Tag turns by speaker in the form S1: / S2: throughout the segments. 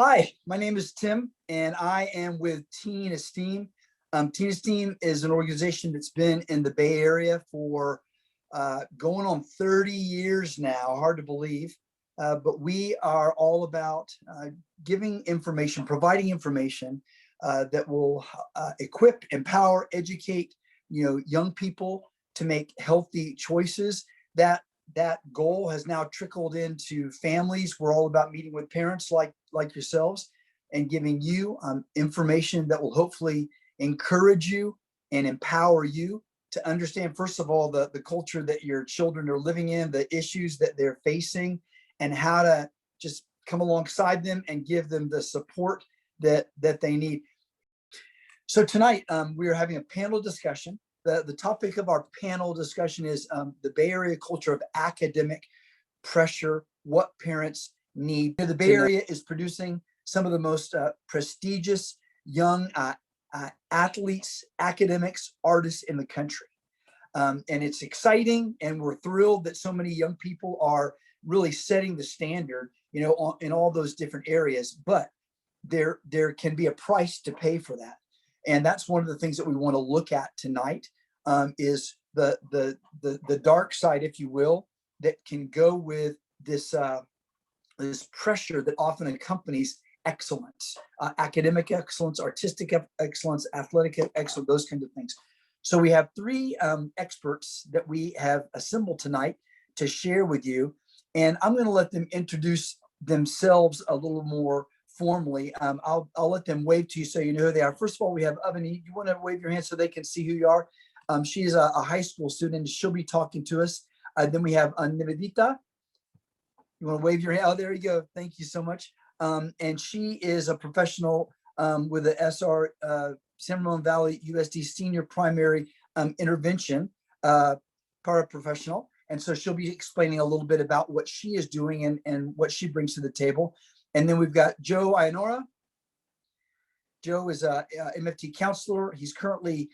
S1: Hi, my name is Tim, and I am with Teen Esteem. Teen Esteem is an organization that's been in the Bay Area for going on 30 years now, hard to believe. But we are all about giving information, providing information that will equip, empower, educate, young people to make healthy choices. That goal has now trickled into families. We're all about meeting with parents like yourselves and giving you information that will hopefully encourage you and empower you to understand, first of all, the culture that your children are living in, the issues that they're facing, and how to just come alongside them and give them the support that they need. So tonight, we are having a panel discussion. The topic of our panel discussion is the Bay Area culture of academic pressure, what parents need. The Bay Area is producing some of the most prestigious young athletes, academics, artists in the country. And it's exciting, and we're thrilled that so many young people are really setting the standard, in all those different areas. But there can be a price to pay for that. And that's one of the things that we want to look at tonight, is the dark side, if you will, that can go with this pressure that often accompanies excellence, academic excellence, artistic excellence, athletic excellence, those kinds of things. So we have three experts that we have assembled tonight to share with you, and I'm going to let them introduce themselves a little more formally. I'll let them wave to you so you know who they are. First of all, we have Avani. You want to wave your hand so they can see who you are? She's a high school student. She'll be talking to us. Then we have Nivedita. You want to wave your hand? Oh, there you go. Thank you so much. And she is a professional with the SR San Ramon Valley USD Senior Primary Intervention paraprofessional. And so she'll be explaining a little bit about what she is doing and what she brings to the table. And then we've got Joe Ionora. Joe is a MFT counselor. He's currently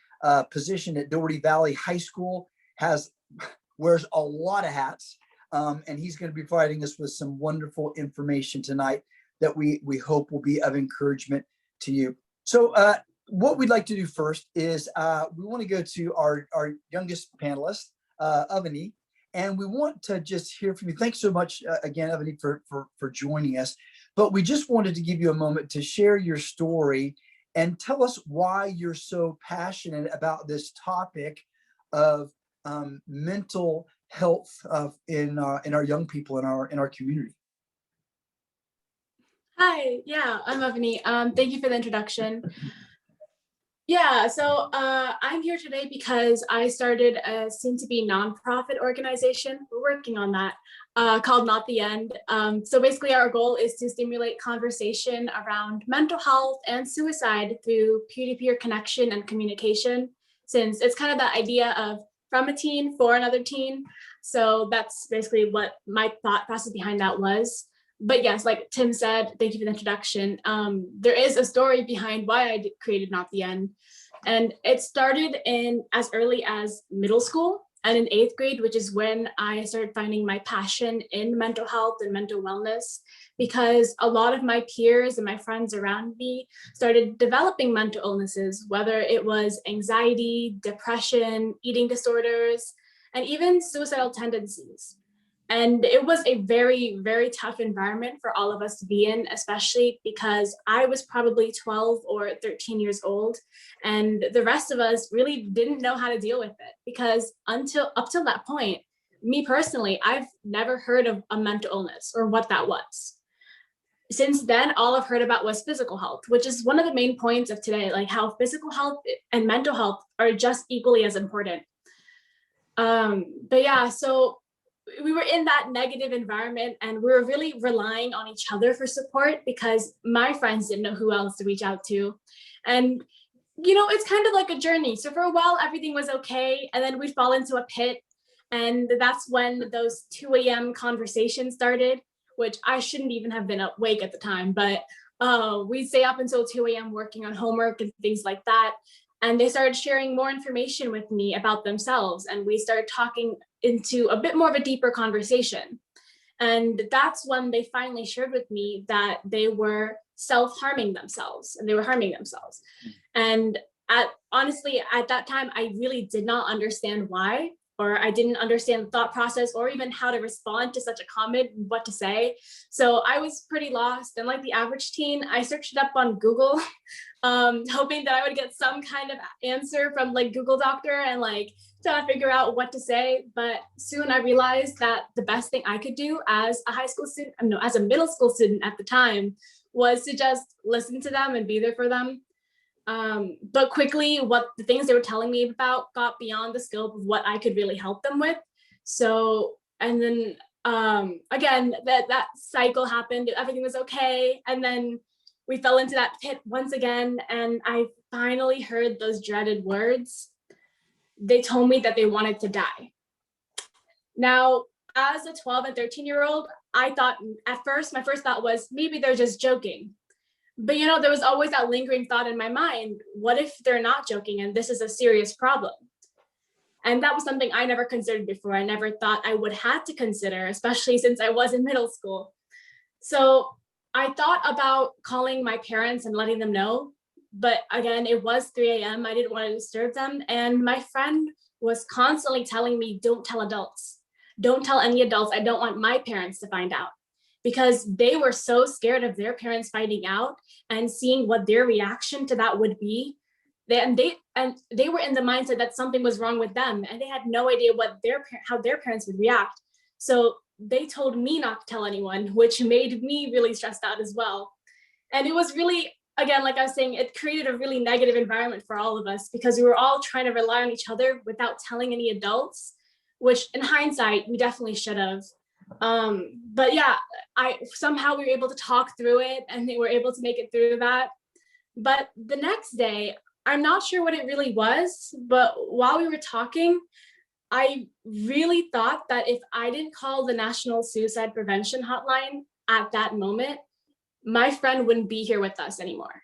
S1: positioned at Doherty Valley High School, wears a lot of hats, and he's going to be providing us with some wonderful information tonight that we hope will be of encouragement to you. So what we'd like to do first is we want to go to our youngest panelist, Avani, and we want to just hear from you. Thanks so much again, Avani, for joining us. But we just wanted to give you a moment to share your story and tell us why you're so passionate about this topic of mental health in our young people in our community.
S2: Hi, yeah, I'm Avani. Thank you for the introduction. Yeah, so I'm here today because I started a soon-to-be nonprofit organization. We're working on that, called Not the End. So basically our goal is to stimulate conversation around mental health and suicide through peer-to-peer connection and communication, since it's kind of the idea of from a teen for another teen. So that's basically what my thought process behind that was. But yes, like Tim said, thank you for the introduction. There is a story behind why I created Not the End. And it started in as early as middle school and in 8th grade, which is when I started finding my passion in mental health and mental wellness, because a lot of my peers and my friends around me started developing mental illnesses, whether it was anxiety, depression, eating disorders, and even suicidal tendencies. And it was a very, very tough environment for all of us to be in, especially because I was probably 12 or 13 years old, and the rest of us really didn't know how to deal with it, because up till that point, me personally, I've never heard of a mental illness or what that was. Since then, all I've heard about was physical health, which is one of the main points of today, like how physical health and mental health are just equally as important. But yeah, so we were in that negative environment, and we were really relying on each other for support because my friends didn't know who else to reach out to. And, it's kind of like a journey. So for a while, everything was okay. And then we'd fall into a pit. And that's when those 2 a.m. conversations started, which I shouldn't even have been awake at the time. But we'd stay up until 2 a.m. working on homework and things like that. And they started sharing more information with me about themselves. And we started talking into a bit more of a deeper conversation. And that's when they finally shared with me that they were self-harming themselves and they were harming themselves. And honestly, at that time, I really did not understand why, or I didn't understand the thought process or even how to respond to such a comment, what to say. So I was pretty lost. And like the average teen, I searched it up on Google, hoping that I would get some kind of answer from like Google Doctor and like trying to figure out what to say. But soon I realized that the best thing I could do as a high school student, no, as a middle school student at the time, was to just listen to them and be there for them. But quickly, what the things they were telling me about got beyond the scope of what I could really help them with. So, and then again, that cycle happened. Everything was okay, and then we fell into that pit once again. And I finally heard those dreaded words. They told me that they wanted to die. Now, as a 12 and 13-year-old, I thought at first, my first thought was maybe they're just joking. But you know, there was always that lingering thought in my mind, what if they're not joking and this is a serious problem? And that was something I never considered before. I never thought I would have to consider, especially since I was in middle school. So I thought about calling my parents and letting them know. But again, it was 3 a.m. I didn't want to disturb them. And my friend was constantly telling me, don't tell adults. Don't tell any adults. I don't want my parents to find out. Because they were so scared of their parents finding out and seeing what their reaction to that would be. They were in the mindset that something was wrong with them, and they had no idea how their parents would react. So they told me not to tell anyone, which made me really stressed out as well. And it was really, again, like I was saying, it created a really negative environment for all of us because we were all trying to rely on each other without telling any adults, which in hindsight, we definitely should have. But yeah, somehow we were able to talk through it and they were able to make it through that. But the next day, I'm not sure what it really was, but while we were talking, I really thought that if I didn't call the National Suicide Prevention Hotline at that moment, my friend wouldn't be here with us anymore.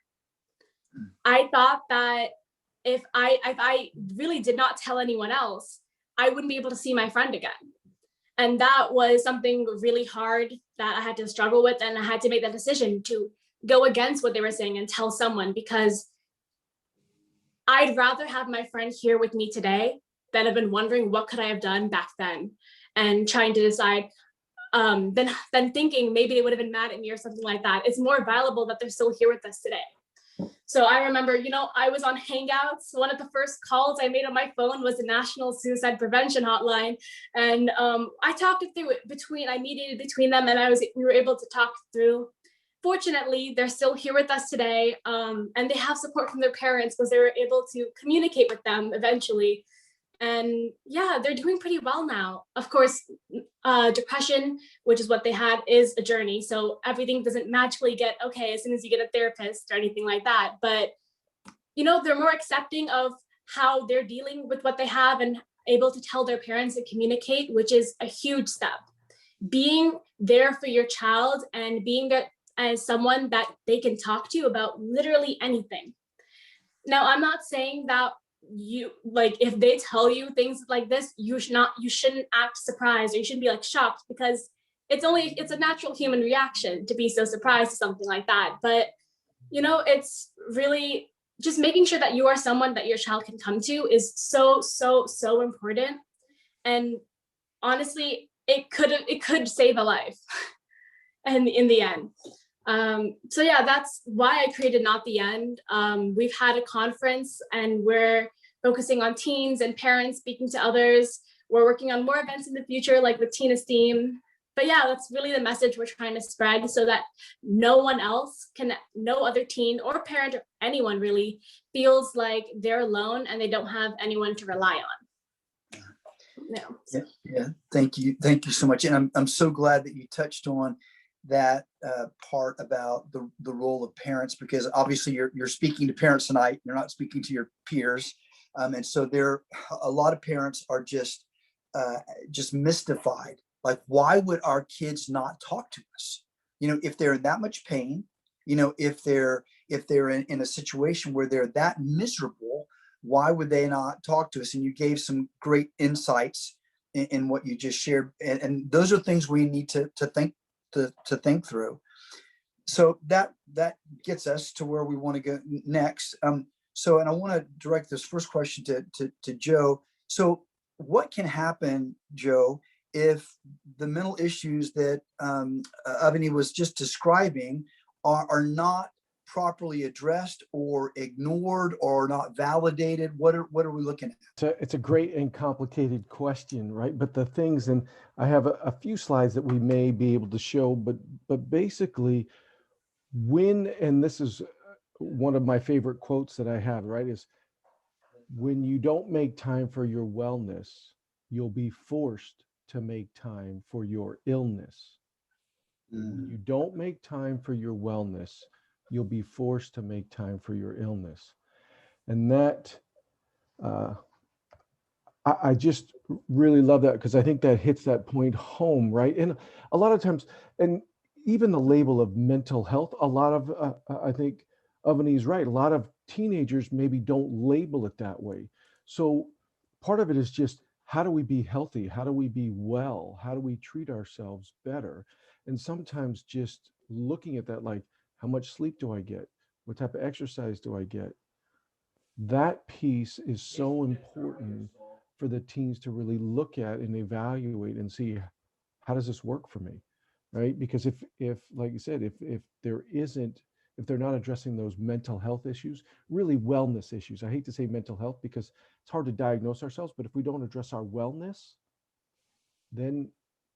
S2: I thought that if I really did not tell anyone else, I wouldn't be able to see my friend again. And that was something really hard that I had to struggle with. And I had to make that decision to go against what they were saying and tell someone, because I'd rather have my friend here with me today than have been wondering what could I have done back then and trying to decide, than thinking maybe they would have been mad at me or something like that. It's more valuable that they're still here with us today. So I remember, I was on Hangouts. One of the first calls I made on my phone was the National Suicide Prevention Hotline. And I talked it through I mediated between them and we were able to talk through. Fortunately, they're still here with us today. And they have support from their parents because they were able to communicate with them eventually. And yeah, they're doing pretty well now. Of course, depression, which is what they had, is a journey. So everything doesn't magically get okay as soon as you get a therapist or anything like that. But, they're more accepting of how they're dealing with what they have and able to tell their parents and communicate, which is a huge step. Being there for your child and being there as someone that they can talk to about literally anything. Now, I'm not saying that if they tell you things like this, you shouldn't act surprised or you shouldn't be shocked, because it's a natural human reaction to be so surprised to something like that. But it's really just making sure that you are someone that your child can come to is so important. And honestly, it could save a life and in the end. So yeah, that's why I created Not the End. We've had a conference and we're focusing on teens and parents speaking to others. We're working on more events in the future, like with Teen Esteem. But yeah, that's really the message we're trying to spread, so that no other teen or parent or anyone really feels like they're alone and they don't have anyone to rely on. No.
S1: Yeah. Thank you so much. And I'm so glad that you touched on that part about the role of parents, because obviously you're speaking to parents tonight. You're not speaking to your peers, and so a lot of parents are just mystified. Like, why would our kids not talk to us? If they're in that much pain, if they're in a situation where they're that miserable, why would they not talk to us? And you gave some great insights in what you just shared. And those are things we need to think through. So that gets us to where we want to go next. So, and I want to direct this first question to Joe. So what can happen, Joe, if the mental issues that Avani was just describing are not properly addressed or ignored or not validated? What are we looking at?
S3: It's a great and complicated question, right? But the things, and I have a few slides that we may be able to show, but basically when, and this is one of my favorite quotes that I have, right, is when you don't make time for your wellness, you'll be forced to make time for your illness. When you don't make time for your wellness, you'll be forced to make time for your illness. And that, I just really love that, because I think that hits that point home, right? And a lot of times, and even the label of mental health, a lot of, I think Avani's right, a lot of teenagers maybe don't label it that way. So part of it is just, how do we be healthy? How do we be well? How do we treat ourselves better? And sometimes just looking at that, like, how much sleep do I get? What type of exercise do I get? That piece is so important for the teens to really look at and evaluate and see, how does this work for me, right? Because if like you said, if they're not addressing those mental health issues, really wellness issues. I hate to say mental health because it's hard to diagnose ourselves, but if we don't address our wellness, then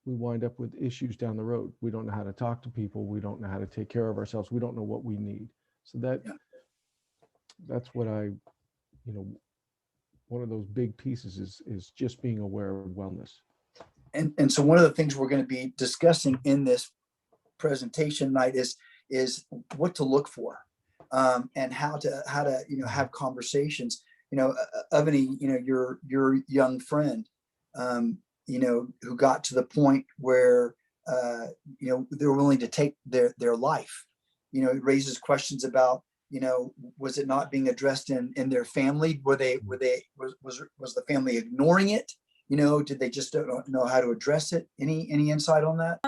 S3: we wind up with issues down the road. We don't know how to talk to people. We don't know how to take care of ourselves. We don't know what we need. So that's what one of those big pieces is just being aware of wellness.
S1: And so one of the things we're going to be discussing in this presentation night is what to look for, and how to have conversations. Avani, your young friend, who got to the point where they're willing to take their life. It raises questions about, was it not being addressed in their family? Was the family ignoring it? Did they just don't know how to address it? Any insight on that?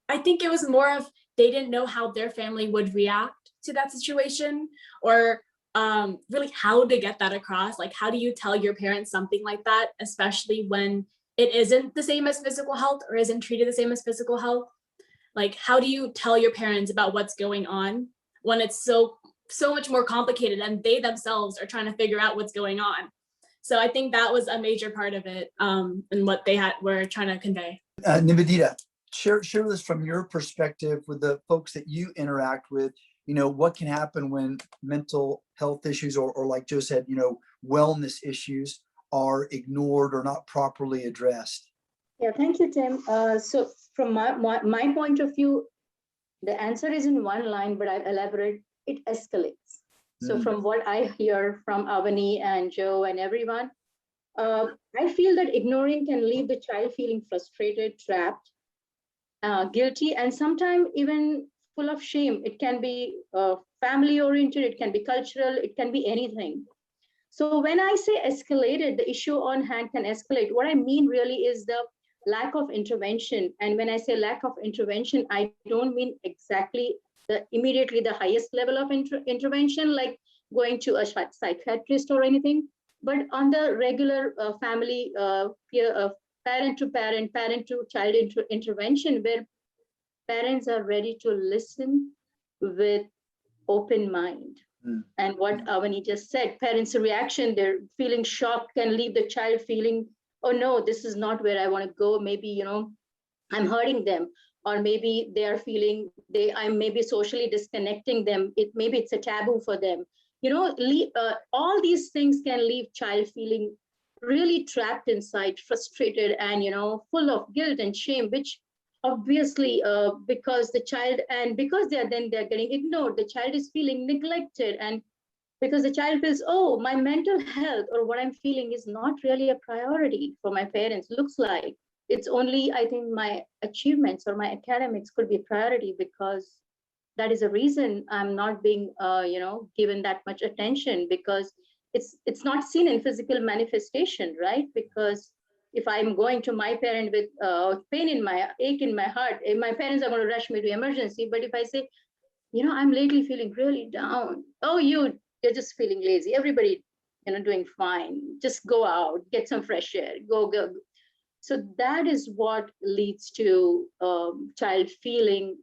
S2: I think it was more of, they didn't know how their family would react to that situation, or really how to get that across. Like, how do you tell your parents something like that, especially when it isn't the same as physical health or isn't treated the same as physical health? Like, how do you tell your parents about what's going on when it's so much more complicated and they themselves are trying to figure out what's going on? So I think that was a major part of it, and what they were trying to convey.
S1: Nivedita, share with us from your perspective with the folks that you interact with, what can happen when mental health issues or like Joe said, wellness issues are ignored or not properly addressed.
S4: Yeah, thank you, Tim. So from my point of view, the answer is in one line, but I'll elaborate. It escalates. So from what I hear from Avani and Joe and everyone, I feel that ignoring can leave the child feeling frustrated, trapped, guilty, and sometimes even full of shame. It can be family oriented, it can be cultural, it can be anything. So when I say escalated, the issue on hand can escalate. What I mean really is the lack of intervention. And when I say lack of intervention, I don't mean exactly immediately the highest level of intervention, like going to a psychiatrist or anything, but on the regular family, parent to parent, parent to child intervention, where parents are ready to listen with open mind. And what Avani just said, parents' reaction, they're feeling shocked, can leave the child feeling, oh no, this is not where I want to go. Maybe, I'm hurting them. Or maybe they are feeling I'm maybe socially disconnecting them. Maybe it's a taboo for them. All these things can leave child feeling really trapped inside, frustrated, and full of guilt and shame, which obviously because the child, and because they're getting ignored, the child is feeling neglected, and because the child feels, oh, my mental health or what I'm feeling is not really a priority for my parents. Looks like it's only, I think, my achievements or my academics could be a priority, because that is a reason I'm not being given that much attention, because it's not seen in physical manifestation, right? Because if I'm going to my parent with ache in my heart, my parents are going to rush me to emergency. But if I say, I'm lately feeling really down. Oh, you're just feeling lazy. Everybody, doing fine. Just go out, get some fresh air, go. So that is what leads to child feeling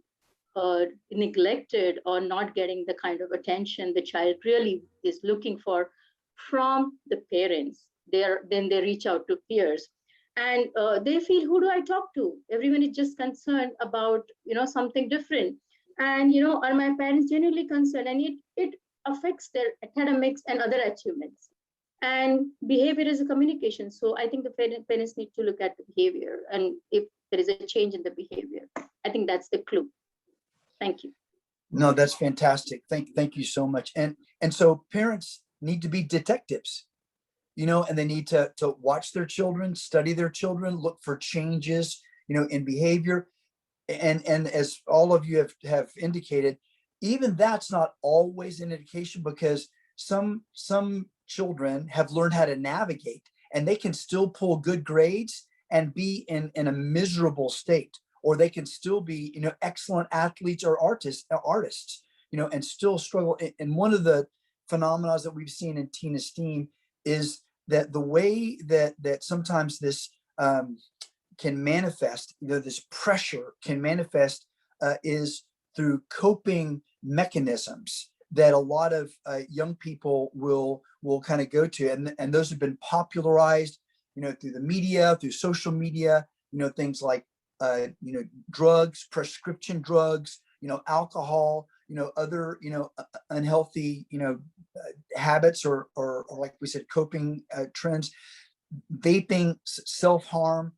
S4: neglected or not getting the kind of attention the child really is looking for from the parents. Then they reach out to peers, and they feel, who do I talk to? Everyone is just concerned about something different, and are my parents genuinely concerned? And it affects their academics and other achievements. And behavior is a communication. So I think the parents need to look at the behavior, and if there is a change in the behavior, I think that's the clue. Thank you.
S1: No, that's fantastic. Thank you so much. And so parents need to be detectives, and they need to watch their children, study their children, look for changes, in behavior. And as all of you have indicated, even that's not always an indication, because some children have learned how to navigate, and they can still pull good grades and be in a miserable state, or they can still be, excellent athletes or artists, and still struggle. And one of the phenomena that we've seen in Teen Esteem is that the way that sometimes this can manifest, this pressure can manifest is through coping mechanisms that a lot of young people will kind of go to, and those have been popularized, through the media, through social media, things like drugs, prescription drugs, alcohol, other, unhealthy, habits or like we said, coping trends, vaping, self-harm.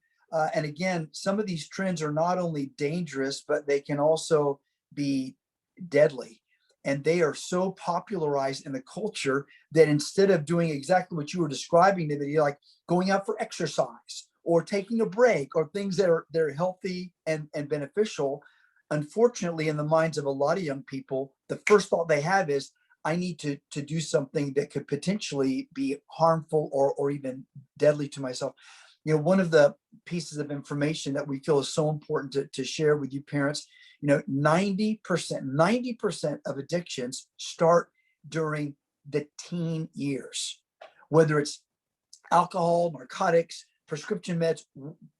S1: And again, some of these trends are not only dangerous, but they can also be deadly. And they are so popularized in the culture that instead of doing exactly what you were describing, like going out for exercise or taking a break or things that are healthy and beneficial, unfortunately, in the minds of a lot of young people, the first thought they have is, I need to do something that could potentially be harmful or even deadly to myself. One of the pieces of information that we feel is so important to share with you parents, 90% of addictions start during the teen years, whether it's alcohol, narcotics, prescription meds,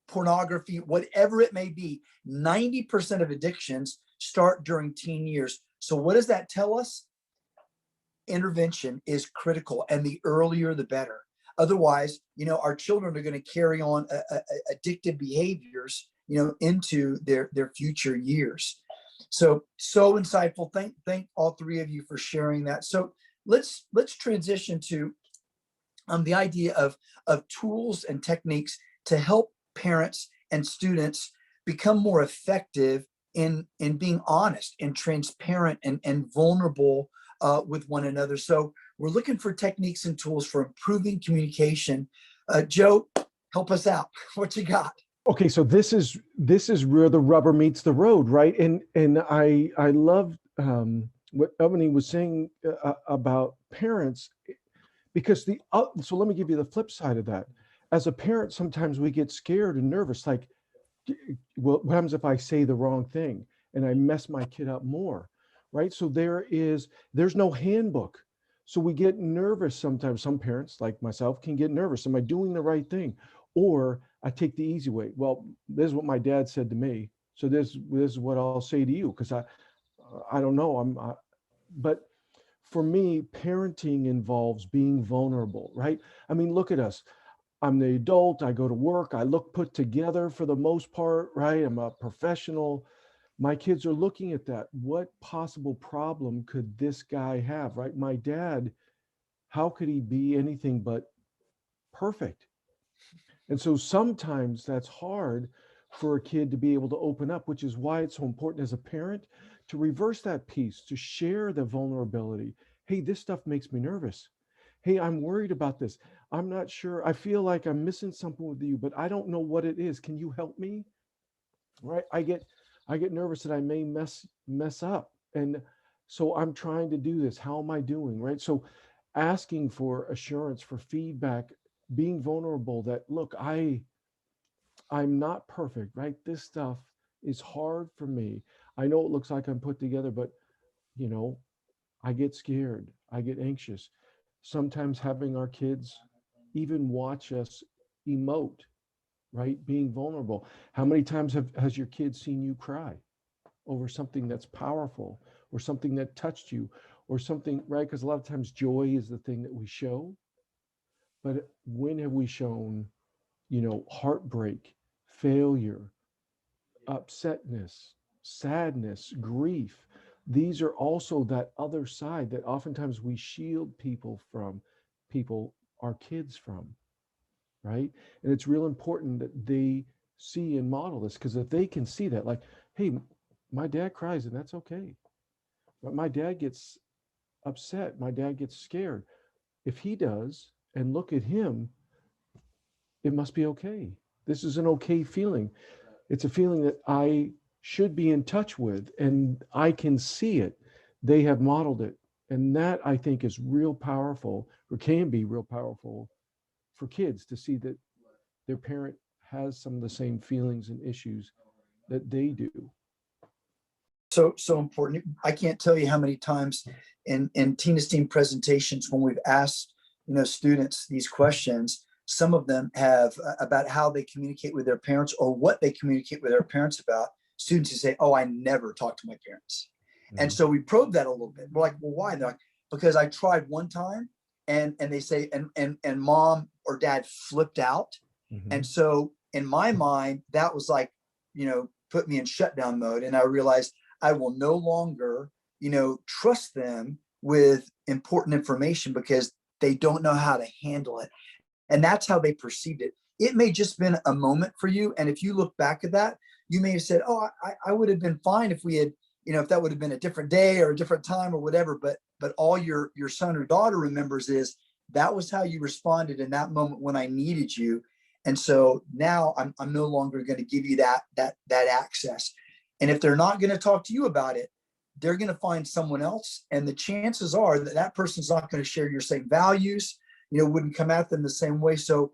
S1: pornography, whatever it may be. 90% of addictions start during teen years. So what does that tell us? Intervention is critical, and the earlier the better. Otherwise, our children are going to carry on addictive behaviors, into their future years. So insightful. Thank all three of you for sharing that. So let's transition to the idea of tools and techniques to help parents and students become more effective in being honest and transparent and vulnerable with one another. So we're looking for techniques and tools for improving communication. Joe, help us out. What you got?
S3: Okay, so this is where the rubber meets the road, right? And I love what Ebony was saying about parents, because so let me give you the flip side of that. As a parent, sometimes we get scared and nervous, like, well, what happens if I say the wrong thing and I mess my kid up more, right? So there's no handbook. So we get nervous sometimes. Some parents, like myself, can get nervous. Am I doing the right thing? Or I take the easy way. Well, this is what my dad said to me, so this is what I'll say to you, because I don't know. But for me, parenting involves being vulnerable, right? I mean, look at us. I'm the adult. I go to work. I look put together for the most part, right? I'm a professional. My kids are looking at that. What possible problem could this guy have, right? My dad, how could he be anything but perfect? And so sometimes that's hard for a kid to be able to open up, which is why it's so important as a parent to reverse that piece, to share the vulnerability. Hey, this stuff makes me nervous. Hey, I'm worried about this. I'm not sure. I feel like I'm missing something with you, but I don't know what it is. Can you help me? Right? I get nervous that I may mess up. And so I'm trying to do this. How am I doing? Right? So asking for assurance, for feedback, being vulnerable that, look, I I'm not perfect, right? This stuff is hard for me. I know it looks like I'm put together, but you know, I get scared. I get anxious. Sometimes having our kids even watch us emote, right? Being vulnerable. How many times has your kid seen you cry over something that's powerful or something that touched you or something, right? Because a lot of times joy is the thing that we show. But when have we shown, heartbreak, failure, upsetness, sadness, grief? These are also that other side that oftentimes we shield people, our kids from, right? And it's real important that they see and model this, because if they can see that, like, hey, my dad cries and that's okay. But my dad gets upset, my dad gets scared. If he does, and look at him, it must be okay. This is an okay feeling. It's a feeling that I should be in touch with, and I can see it. They have modeled it. And that, I think, is real powerful, or can be real powerful for kids to see that their parent has some of the same feelings and issues that they do.
S1: So important. I can't tell you how many times in Tina's team presentations, when we've asked, students these questions, some of them have about how they communicate with their parents or what they communicate with their parents about. Students who say, oh, I never talk to my parents. And so we probe that a little bit. We're like, well, why? They're like, because I tried one time, and they say, and mom or dad flipped out. And so in my mind, that was like, put me in shutdown mode. And I realized I will no longer, trust them with important information because they don't know how to handle it. And that's how they perceived it. It may just been a moment for you. And if you look back at that, you may have said, oh, I would have been fine if we had, if that would have been a different day or a different time or whatever. But all your son or daughter remembers is that was how you responded in that moment when I needed you. And so now I'm no longer going to give you that access. And if they're not going to talk to you about it, they're going to find someone else. And the chances are that that person's not going to share your same values, wouldn't come at them the same way. So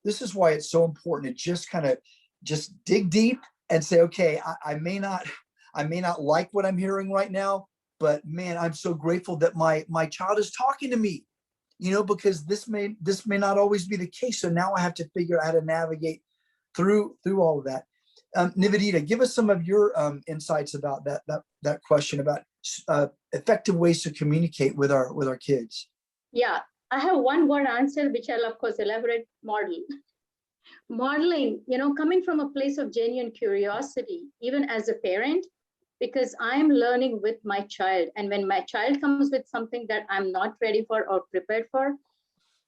S1: this is why it's so important to just kind of just dig deep and say, okay, I may not like what I'm hearing right now, but man, I'm so grateful that my child is talking to me, because this may not always be the case. So now I have to figure out how to navigate through all of that. Nivedita, give us some of your insights about that question about effective ways to communicate with our kids.
S4: Yeah, I have one word answer, which I'll of course elaborate: model. Modeling, coming from a place of genuine curiosity, even as a parent, because I'm learning with my child. And when my child comes with something that I'm not ready for or prepared for,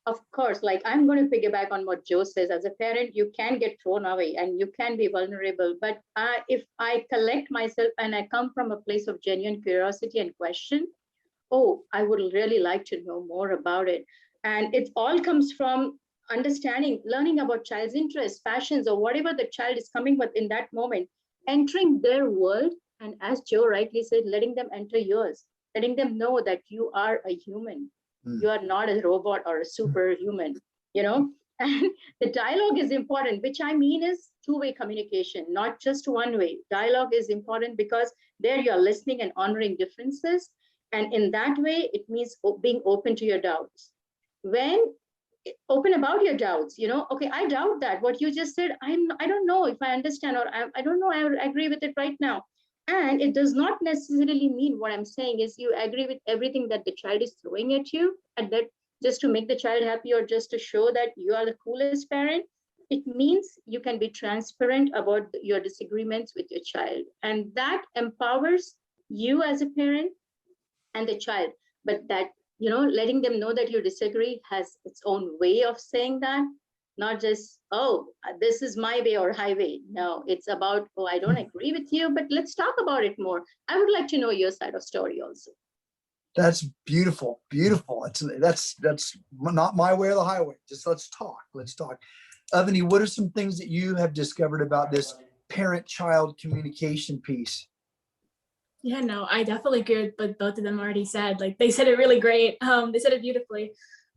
S4: of course, like I'm going to piggyback on what Joe says. As a parent, you can get thrown away and you can be vulnerable. But if I collect myself and I come from a place of genuine curiosity and question, oh, I would really like to know more about it. And it all comes from understanding, learning about child's interests, passions, or whatever the child is coming with in that moment, entering their world. And as Joe rightly said, letting them enter yours, letting them know that you are a human. You are not a robot or a superhuman, and the dialogue is important, which I mean is two-way communication, not just one way. Dialogue is important because there you're listening and honoring differences. And in that way, it means being open to your doubts. When open about your doubts, okay, I doubt that what you just said, I don't know if I understand, or I don't know, I agree with it right now. And it does not necessarily mean what I'm saying is you agree with everything that the child is throwing at you, and that just to make the child happy or just to show that you are the coolest parent. It means you can be transparent about your disagreements with your child, and that empowers you as a parent and the child. But that, letting them know that you disagree has its own way of saying that. Not just, oh, this is my way or highway. No, it's about, oh, I don't agree with you, but let's talk about it more. I would like to know your side of story also.
S1: That's beautiful. Beautiful. That's not my way or the highway. Just let's talk. Avani, what are some things that you have discovered about this parent-child communication piece?
S2: Yeah, no, I definitely agree with what both of them already said. Like they said it really great. They said it beautifully.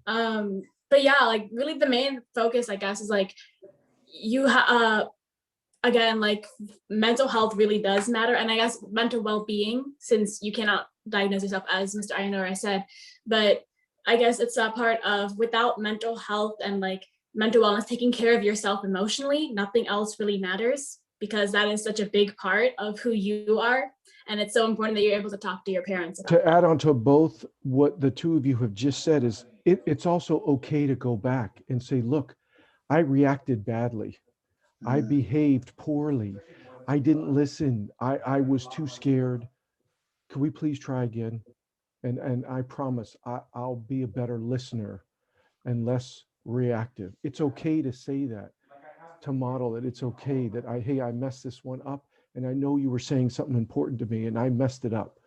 S2: But yeah, like really the main focus, I guess, is like again, like mental health really does matter. And I guess mental well-being, since you cannot diagnose yourself, as Mr. Ayanora said, but I guess it's a part of, without mental health and like mental wellness, taking care of yourself emotionally, nothing else really matters, because that is such a big part of who you are. And it's so important that you're able to talk to your parents about
S3: To add on to both what the two of you have just said is it's also okay to go back and say, look, I reacted badly. I behaved poorly. I didn't listen. I was too scared. Could we please try again? And I promise I'll be a better listener and less reactive. It's okay to say that, to model it. It's okay that hey, I messed this one up, and I know you were saying something important to me and I messed it up.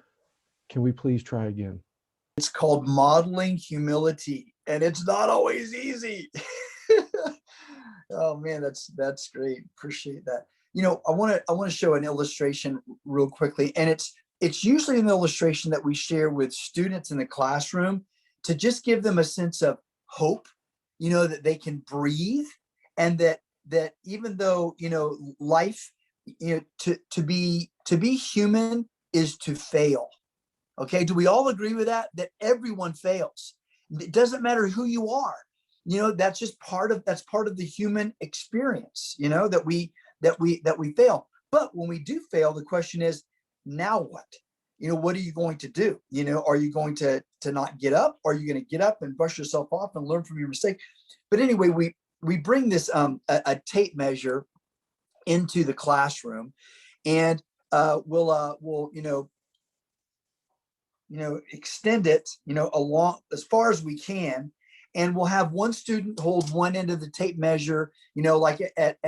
S3: Can we please try again?
S1: It's called modeling humility, and it's not always easy. Oh man, that's great. Appreciate that. I want to show an illustration real quickly, and it's usually an illustration that we share with students in the classroom to just give them a sense of hope, that they can breathe, and that even though life, to be human is to fail. Okay, do we all agree with that? That everyone fails. It doesn't matter who you are. That's just part of the human experience. That we fail. But when we do fail, the question is, now what? What are you going to do? Are you going to not get up? Are you going to get up and brush yourself off and learn from your mistake? But anyway, we bring this a tape measure into the classroom, and we'll extend it, along as far as we can. And we'll have one student hold one end of the tape measure, like at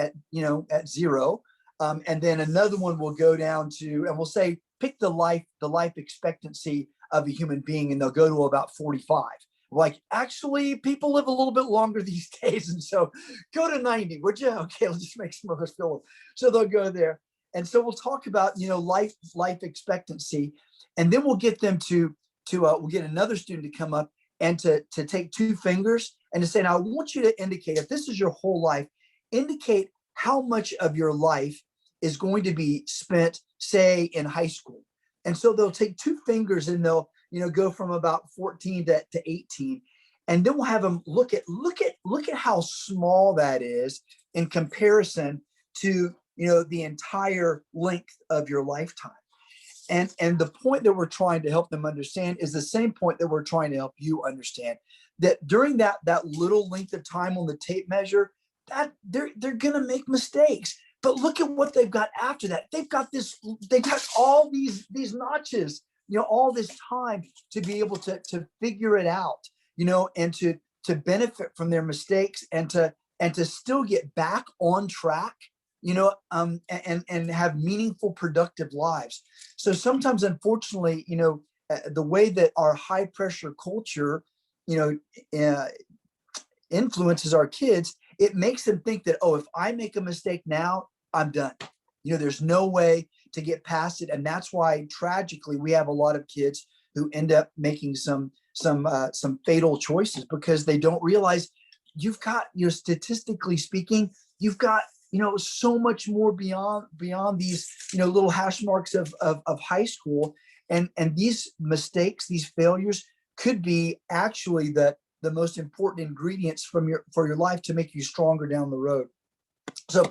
S1: 0. And then another one will go down to, and we'll say, pick the life expectancy of a human being. And they'll go to about 45. Like, actually, people live a little bit longer these days. And so go to 90, would you? Okay, let's just make some of us feel. So they'll go there. And so we'll talk about, life expectancy. And then we'll get them we'll get another student to come up and to take 2 fingers and to say, now I want you to indicate, if this is your whole life, indicate how much of your life is going to be spent, say, in high school. And so they'll take 2 fingers and they'll, go from about 14 to 18. And then we'll have them look at how small that is in comparison to, the entire length of your lifetime. And the point that we're trying to help them understand is the same point that we're trying to help you understand, that during that little length of time on the tape measure, that they're going to make mistakes. But look at what they've got after that. They've got all these notches, all this time to be able to figure it out, and to benefit from their mistakes and to still get back on track, and have meaningful, productive lives. So sometimes, unfortunately, the way that our high pressure culture, influences our kids, it makes them think that, oh, if I make a mistake now, I'm done. There's no way to get past it. And that's why, tragically, we have a lot of kids who end up making some fatal choices, because they don't realize you've got, statistically speaking, you've got, so much more beyond these, little hash marks of high school. And these mistakes, these failures could be actually the most important ingredients for your life to make you stronger down the road. So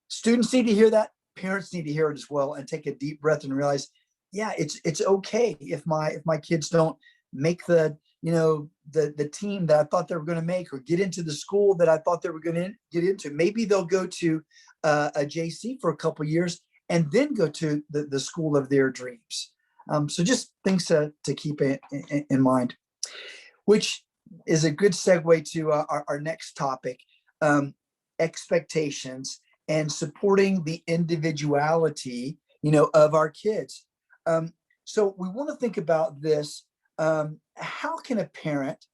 S1: students need to hear that. Parents need to hear it as well, and take a deep breath and realize, yeah, it's okay if my kids don't make the team that I thought they were going to make, or get into the school that I thought they were going to get into. Maybe they'll go to a JC for a couple of years and then go to the school of their dreams. So just things to keep in mind, which is a good segue to our next topic, expectations and supporting the individuality, of our kids. So we want to think about this. How can a parent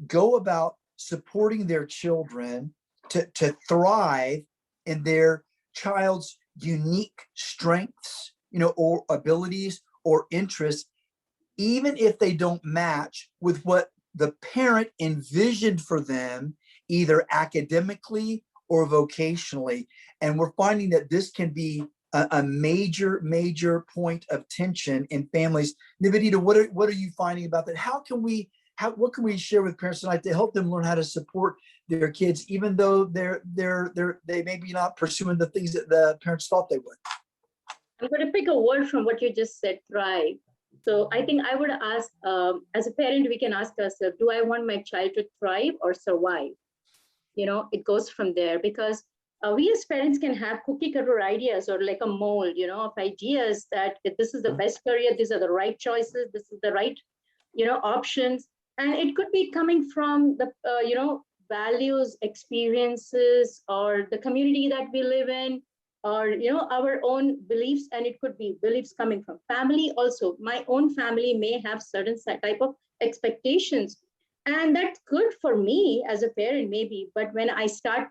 S1: go about supporting their children to thrive in their child's unique strengths, or abilities or interests, even if they don't match with what the parent envisioned for them, either academically or vocationally. And we're finding that this can be a major point of tension in families. Nivedita, what are you finding about that? What can we share with parents tonight to help them learn how to support their kids, even though they may be not pursuing the things that the parents thought they would?
S4: I'm going to pick a word from what you just said, thrive. So I think I would ask, as a parent, we can ask ourselves, do I want my child to thrive or survive? It goes from there, because we as parents can have cookie cutter ideas or like a mold, of ideas that if this is the best career, these are the right choices, this is the right, options. And it could be coming from the, values, experiences, or the community that we live in, or our own beliefs. And it could be beliefs coming from family also. My own family may have certain type of expectations, and that's good for me as a parent maybe, but when I start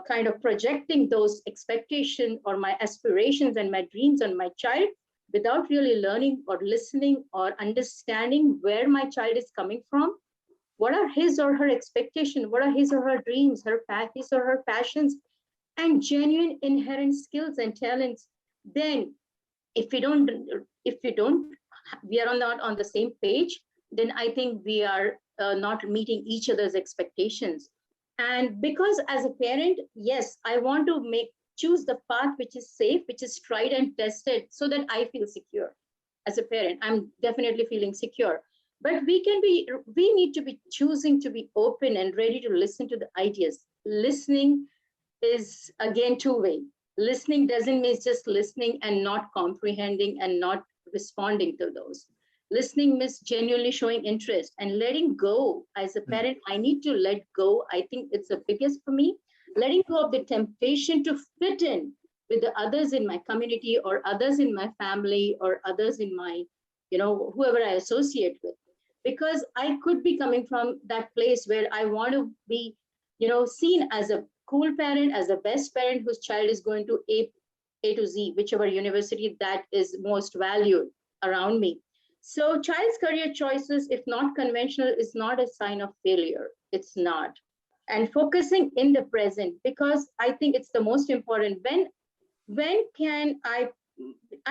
S4: kind of projecting those expectations or my aspirations and my dreams on my child without really learning or listening or understanding where my child is coming from, what are his or her expectations, what are his or her dreams, his or her passions, and genuine inherent skills and talents, then if we don't we are not on the same page, then I think we are not meeting each other's expectations. And because as a parent, yes, I want to choose the path which is safe, which is tried and tested, so that I feel secure. As a parent, I'm definitely feeling secure. But we need to be choosing to be open and ready to listen to the ideas. Listening is again two-way. Listening doesn't mean just listening and not comprehending and not responding to those. Listening means genuinely showing interest and letting go. As a parent, I need to let go. I think it's the biggest for me. Letting go of the temptation to fit in with the others in my community or others in my family or others in my, whoever I associate with. Because I could be coming from that place where I want to be, seen as a cool parent, as the best parent whose child is going to A to Z, whichever university that is most valued around me. So child's career choices, if not conventional, is not a sign of failure. It's not. And focusing in the present, because I think it's the most important. When can I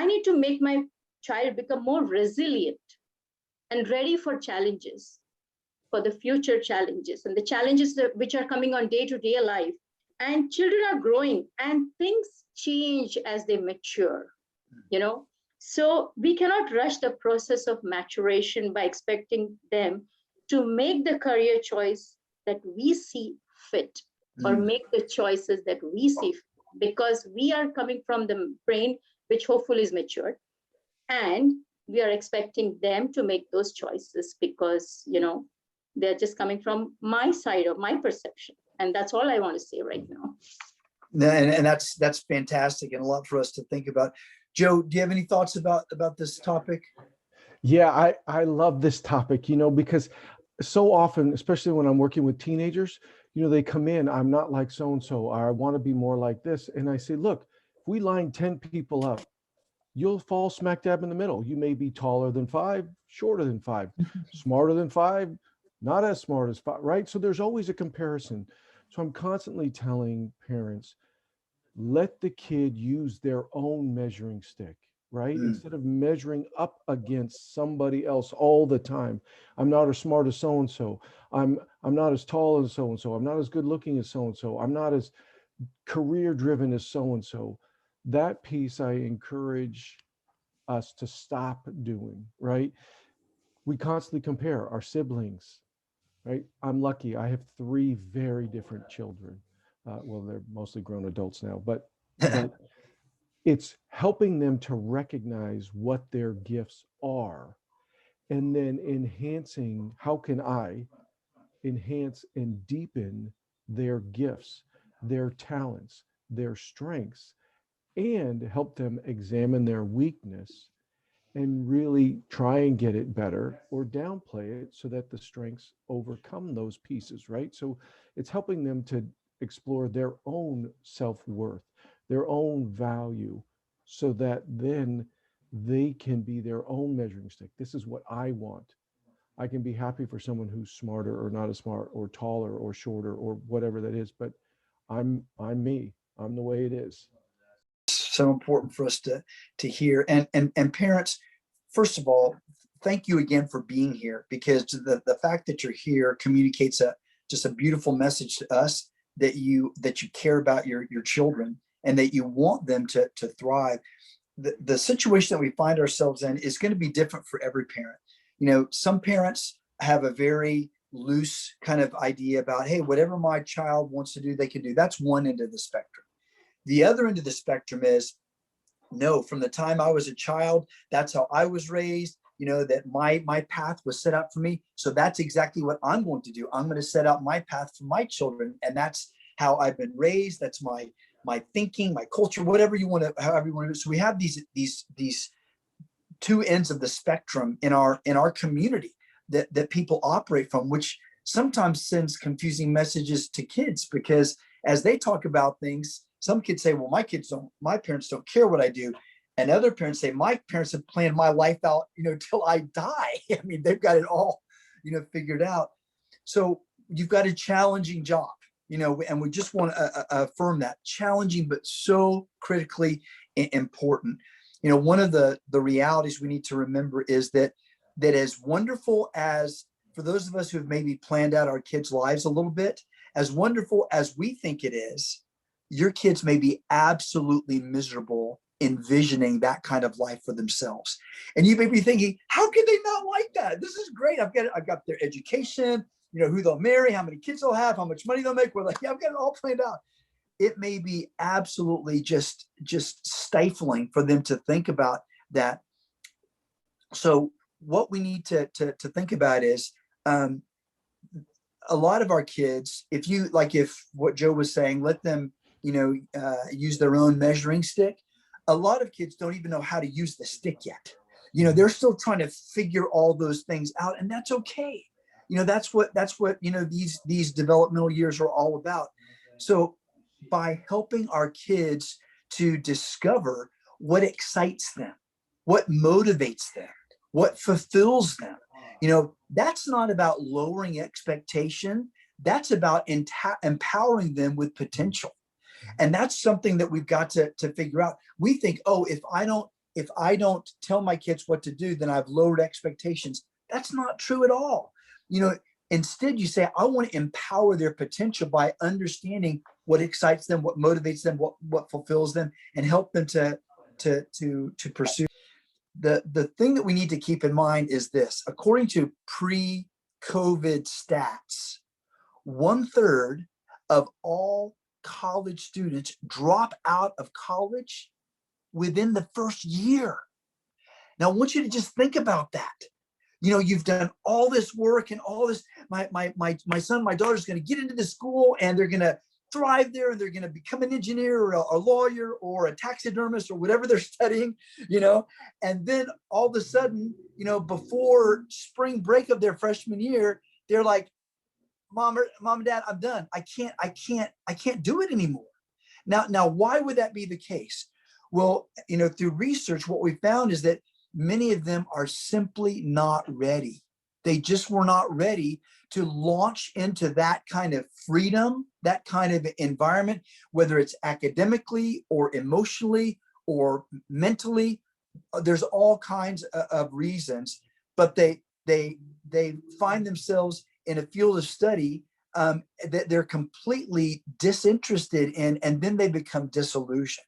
S4: need to make my child become more resilient and ready for challenges, for the future challenges and the challenges which are coming on day-to-day life. And children are growing and things change as they mature, So we cannot rush the process of maturation by expecting them to make the career choice that we see fit or make the choices that we see fit, because we are coming from the brain, which hopefully is matured. And we are expecting them to make those choices because, they're just coming from my side of my perception. And that's all I want to say right now.
S1: And that's fantastic and a lot for us to think about. Joe, do you have any thoughts about this topic?
S3: Yeah, I love this topic, because so often, especially when I'm working with teenagers, they come in, I'm not like so-and-so, I want to be more like this. And I say, look, if we line 10 people up, you'll fall smack dab in the middle. You may be taller than 5, shorter than 5, smarter than 5, not as smart as 5, right? So there's always a comparison. So I'm constantly telling parents, let the kid use their own measuring stick, right? Instead of measuring up against somebody else all the time. I'm not as smart as so-and-so. I'm not as tall as so-and-so. I'm not as good looking as so-and-so. I'm not as career driven as so-and-so. That piece I encourage us to stop doing, right? We constantly compare our siblings, right? I'm lucky. I have 3 very different children. Well, they're mostly grown adults now, but it's helping them to recognize what their gifts are and then enhancing, how can I enhance and deepen their gifts, their talents, their strengths, and help them examine their weakness and really try and get it better or downplay it so that the strengths overcome those pieces, right? So it's helping them to explore their own self-worth, their own value, so that then they can be their own measuring stick. This is what I want. I can be happy for someone who's smarter or not as smart or taller or shorter or whatever that is, but I'm me. I'm the way it is.
S1: So important for us to hear. And parents, first of all, thank you again for being here, because the fact that you're here communicates just a beautiful message to us that you care about your children and that you want them to thrive. The situation that we find ourselves in is going to be different for every parent. Some parents have a very loose kind of idea about, hey, whatever my child wants to do, they can do. That's one end of the spectrum. The other end of the spectrum is, no, from the time I was a child, that's how I was raised, that my path was set out for me. So that's exactly what I'm going to do. I'm going to set out my path for my children. And that's how I've been raised. That's my thinking, my culture, whatever you want to, however you want to do. So we have these two ends of the spectrum in our community that people operate from, which sometimes sends confusing messages to kids, because as they talk about things, some kids say, well, my parents don't care what I do. And other parents say, my parents have planned my life out, till I die. I mean, they've got it all, figured out. So you've got a challenging job, and we just want to affirm that. Challenging, but so critically important. One of the realities we need to remember is that as wonderful as, for those of us who have maybe planned out our kids' lives a little bit, as wonderful as we think it is, your kids may be absolutely miserable envisioning that kind of life for themselves. And you may be thinking, how can they not like that? This is great. I've got their education, who they'll marry, how many kids they'll have, how much money they'll make. We're like, yeah, I've got it all planned out. It may be absolutely just stifling for them to think about that. So what we need to think about is, a lot of our kids, if what Joe was saying, let them, use their own measuring stick. A lot of kids don't even know how to use the stick yet. They're still trying to figure all those things out, and that's okay. That's what these developmental years are all about. So by helping our kids to discover what excites them, what motivates them, what fulfills them, that's not about lowering expectation. That's about empowering them with potential. And that's something that we've got to figure out. We think, oh, if I don't tell my kids what to do, then I've lowered expectations. That's not true at all. Instead you say, I want to empower their potential by understanding what excites them, what motivates them, what fulfills them, and help them to pursue. The thing that we need to keep in mind is this: according to pre-COVID stats, 1/3 of all college students drop out of college within the first year. Now, I want you to just think about that. You've done all this work and all this. My son, my daughter is going to get into this school and they're going to thrive there, and they're going to become an engineer or a lawyer or a taxidermist or whatever they're studying, and then all of a sudden, before spring break of their freshman year, they're like, mom and dad, I'm done. I can't do it anymore. Now, why would that be the case? Well, through research, what we found is that many of them are simply not ready. They just were not ready to launch into that kind of freedom, that kind of environment, whether it's academically or emotionally or mentally. There's all kinds of reasons, but they find themselves in a field of study that they're completely disinterested in, and then they become disillusioned.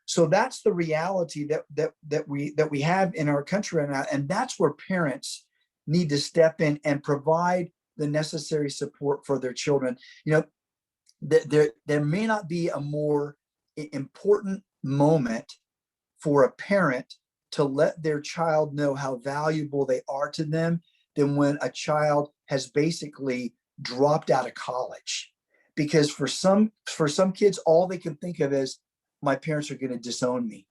S1: So that's the reality that we have in our country right now, and that's where parents need to step in and provide the necessary support for their children. There may not be a more important moment for a parent to let their child know how valuable they are to them than when a child has basically dropped out of college. Because for some kids, all they can think of is, my parents are going to disown me.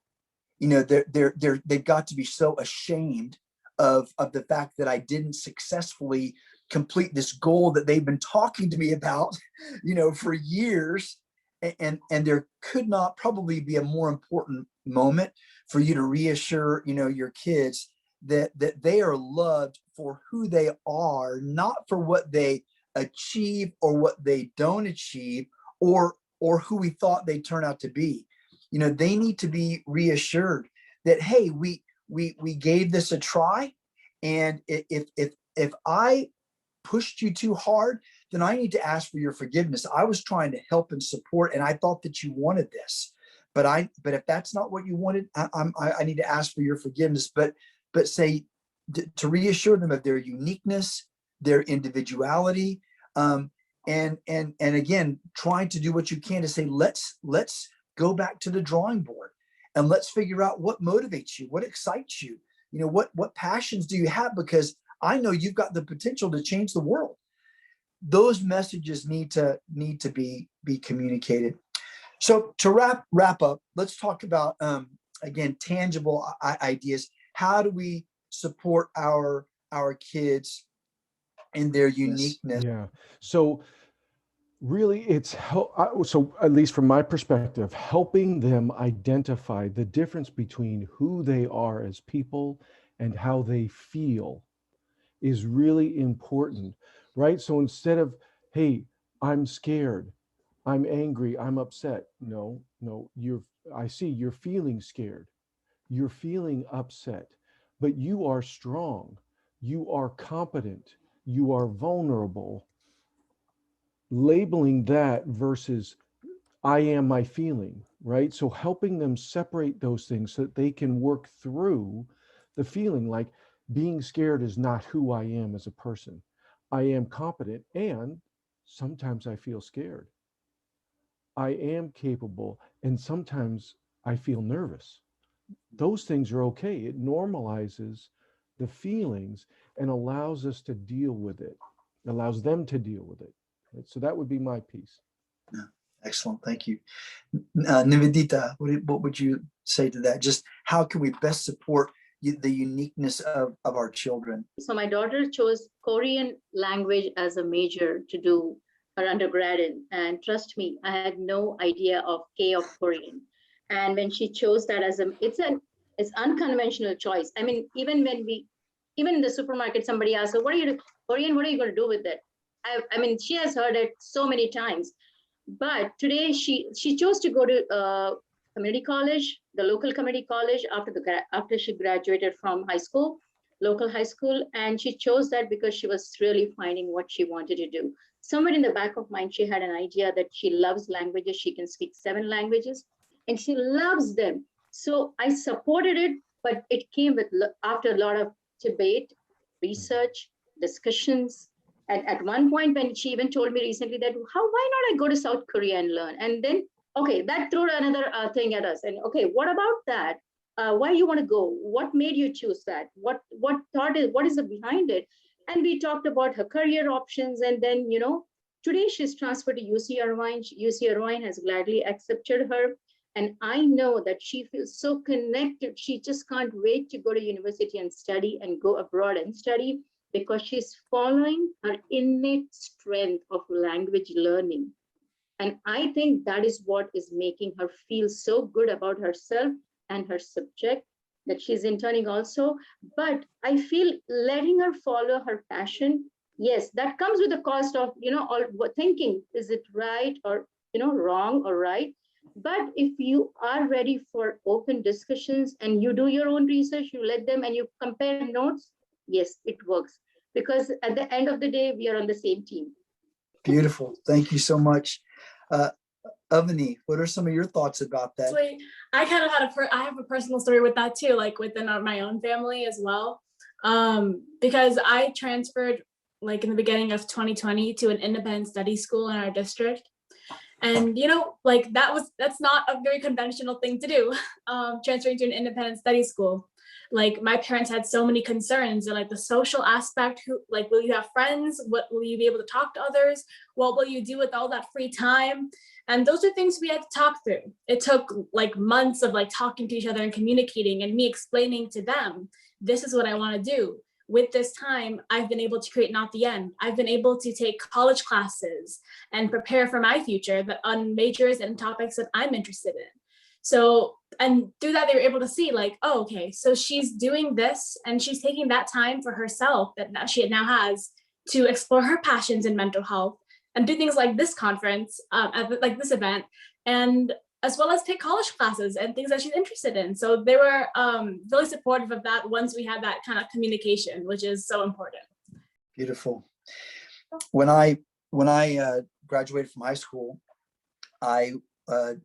S1: They've got to be so ashamed of the fact that I didn't successfully complete this goal that they've been talking to me about, for years. And there could not probably be a more important moment for you to reassure, your kids that they are loved for who they are, not for what they achieve or what they don't achieve, or or who we thought they'd turn out to be. You know, they need to be reassured that, hey, we gave this a try, and if I pushed you too hard, then I need to ask for your forgiveness. I was trying to help and support, and I thought that you wanted this, but if that's not what you wanted, I need to ask for your forgiveness. But say, to reassure them of their uniqueness, their individuality, and again, trying to do what you can to say, let's go back to the drawing board and let's figure out what motivates you, what excites you, you know, what passions do you have, because I know you've got the potential to change the world. Those messages need to be communicated. So to wrap up, let's talk about again, tangible ideas. How do we support our kids in their uniqueness?
S3: Yeah. So really, it's so at least from my perspective, helping them identify the difference between who they are as people and how they feel is really important, right? So instead of, hey, I'm scared, I'm angry, I'm upset. No, I see you're feeling scared, you're feeling upset, but you are strong, you are competent, you are vulnerable. Labeling that versus I am my feeling, right? So helping them separate those things so that they can work through the feeling. Like, being scared is not who I am as a person. I am competent, and sometimes I feel scared. I am capable, and sometimes I feel nervous. Those things are okay. It normalizes the feelings and allows us to deal with it, allows them to deal with it. Right? So that would be my piece.
S1: Yeah, excellent. Thank you. Nivedita, what would you say to that? Just how can we best support the uniqueness of our children?
S4: So my daughter chose Korean language as a major to do her undergrad in. And trust me, I had no idea of K of Korean. And when she chose that as it's unconventional choice. I mean, even in the supermarket, somebody asks her, what are you Korean? What are you going to do with it? I mean, she has heard it so many times. But today she chose to go to community college, the local community college after she graduated from high school, local high school, and she chose that because she was really finding what she wanted to do. Somewhere in the back of mind, she had an idea that she loves languages. She can speak 7 languages, and she loves them. So I supported it, but it came after a lot of debate, research, discussions. And at one point, when she even told me recently that, why not I go to South Korea and learn? And then, okay, that threw another thing at us. And okay, what about that? Why you want to go? What made you choose that? What is the behind it? And we talked about her career options. And then, today she's transferred to UC Irvine. UC Irvine has gladly accepted her. And I know that she feels so connected. She just can't wait to go to university and study and go abroad and study, because she's following her innate strength of language learning. And I think that is what is making her feel so good about herself and her subject, that she's interning also. But I feel letting her follow her passion, yes, that comes with the cost of, all thinking, is it right or, wrong or right? But if you are ready for open discussions and you do your own research, you let them and you compare notes, yes, it works. Because at the end of the day, we are on the same team.
S1: Beautiful. Thank you so much. Avani, what are some of your thoughts about that?
S2: I kind of I have a personal story with that too, like within my own family as well. Because I transferred like in the beginning of 2020 to an independent study school in our district. And, that's not a very conventional thing to do, transferring to an independent study school. Like, my parents had so many concerns, and like the social aspect, will you have friends? What will you be able to talk to others? What will you do with all that free time? And those are things we had to talk through. It took like months of like talking to each other and communicating, and me explaining to them, this is what I want to do. With this time, I've been able to create Not the End. I've been able to take college classes and prepare for my future on majors and topics that I'm interested in. So, and through that, they were able to see like, oh, okay, so she's doing this and she's taking that time for herself that she now has to explore her passions in mental health and do things like this conference, like this event, and as well as take college classes and things that she's interested in. So they were really supportive of that once we had that kind of communication, which is so important.
S1: Beautiful. When I graduated from high school, I